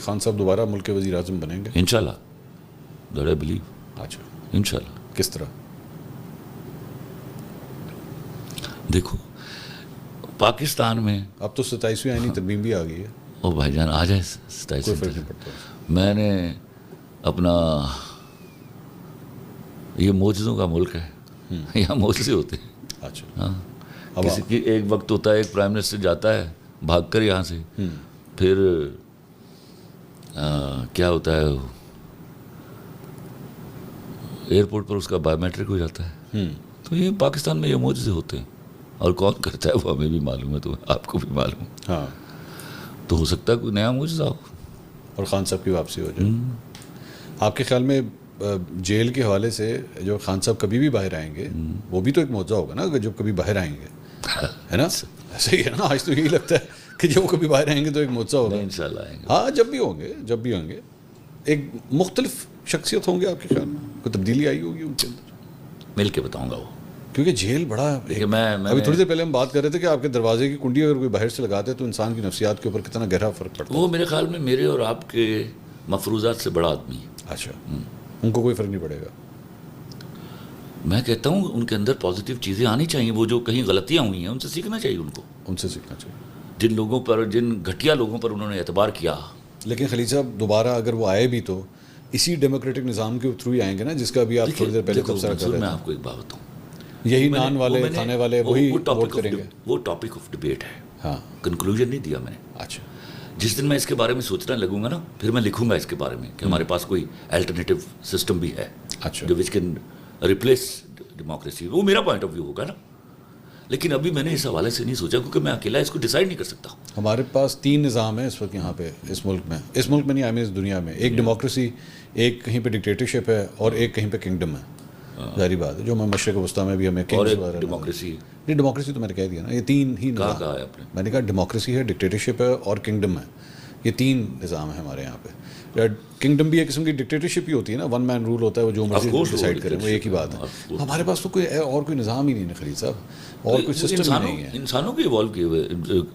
خان صاحب دوبارہ ملک کے وزیر اعظم بنیں گے انشاءاللہ دیٹ آئی بلیو. اچھا انشاءاللہ. کس طرح؟ دیکھو پاکستان میں اب تو 27ویں آئینی ترمیم بھی آ گئی ہے. او بھائی جان آ جائے کوئی فرق نہیں پڑتا. میں نے اپنا یہ معجزوں کا ملک ہے, یہاں معجزے ہوتے ہیں. اچھا ہاں اب کسی کی ایک وقت ہوتا ہے ایک پرائم منسٹر جاتا ہے بھاگ کر یہاں سے, پھر کیا ہوتا ہے ایئرپورٹ پر اس کا بایو میٹرک ہو جاتا ہے. تو یہ پاکستان میں یہ معجزے ہوتے ہیں, اور کون کرتا ہے وہ ہمیں بھی معلوم ہے, تو آپ کو بھی معلوم ہے. ہاں تو ہو سکتا ہے کوئی نیا معجزہ ہو اور خان صاحب کی واپسی ہو جائے. آپ کے خیال میں جیل کے حوالے سے جو خان صاحب کبھی بھی باہر آئیں گے وہ بھی تو ایک معجزہ ہوگا نا, جب کبھی باہر آئیں گے, ہے نا؟ ایسے ہی ہے نا, آج تو یہی لگتا ہے کہ جب وہ کبھی باہر آئیں گے تو ایک معجزہ ہوگا. انشاءاللہ آئیں گے. ہاں جب بھی ہوں گے ایک مختلف شخصیت ہوں گے. آپ کے خیال میں کوئی تبدیلی آئی ہوگی ان کے اندر؟ مل کے بتاؤں گا وہ, کیونکہ جیل بڑا ابھی تھوڑی دیر پہلے ہم بات کر رہے تھے کہ آپ کے دروازے کی کنڈی اگر کوئی باہر سے لگاتے تو انسان کی نفسیات کے اوپر کتنا گہرا فرق پڑتا ہے. وہ میرے خیال میں میرے اور آپ کے مفروضات سے بڑا آدمی ہے. اچھا ان کو کوئی فرق نہیں پڑے گا؟ میں کہتا ہوں ان کے اندر پازیٹیو چیزیں آنی چاہیے. وہ جو کہیں غلطیاں ہوئی ہیں ان سے سیکھنا چاہیے ان کو. ان سے سیکھنا چاہیے. جن لوگوں پر, جن گھٹیا لوگوں پر انہوں نے اعتبار کیا. لیکن خلیل صاحب دوبارہ اگر وہ آئے بھی تو اسی ڈیموکریٹک نظام کے تھرو ہی آئیں گے نا, جس کا بھی آپ تھوڑی دیر پہلے تبصرہ کر رہے میں تھے. آپ کو ایک بات بتاؤں, یہی نان والے کھانے والے وہی ووٹ کریں گے. وہ ٹاپک آف ڈبیٹ ہے. ہاں کنکلوژن نہیں دیا میں نے. اچھا جس دن میں اس کے بارے میں سوچنا لگوں گا نا, پھر میں لکھوں گا اس کے بارے میں کہ ہمارے پاس کوئی الٹرنیٹیو سسٹم بھی ہے اچھا جو وچ کین ریپلیس ڈیموکریسی. وہ میرا پوائنٹ آف ویو ہوگا نا, لیکن ابھی میں نے اس حوالے سے نہیں سوچا کیونکہ میں اکیلا اس کو ڈیسائیڈ نہیں کر سکتا. ہمارے پاس 3 نظام ہیں اس وقت یہاں پہ اس ملک میں نہیں, اس دنیا میں. ایک ڈیموکریسی, ایک کہیں پہ ڈکٹیٹرشپ ہے, اور ایک کہیں پہ کنگڈم ہے. ظاہری بات ہے جو میں مشرق وسطیٰ میں بھی ہمیں ڈیموکریسی. نہیں ڈیموکریسی تو میں نے کہہ دیا نا, یہ 3 ہی نظام. کہا ہے آپ نے؟ میں نے کہا ڈیموکریسی ہے, ڈکٹیٹرشپ ہے, اور کنگڈم ہے. یہ 3 نظام ہیں ہمارے یہاں پہ. کنگڈم بھی ایک قسم کی ڈکٹیٹرشپ ہی ہوتی ہے نا, 1 مین رول ہوتا ہے, وہ جو مرضی ڈیسائیڈ کرے, وہ ایک ہی بات ہے. ہمارے پاس تو کوئی اور کوئی نظام ہی نہیں ہے خلیل صاحب, اور کوئی سسٹم ہی نہیں ہے. انسانوں کے ایوالو کیے ہوئے,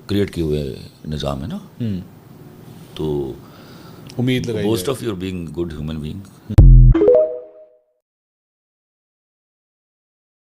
کریٹ کیے ہوئے نظام ہے نا. تو امید لگائی boost of your being good human being.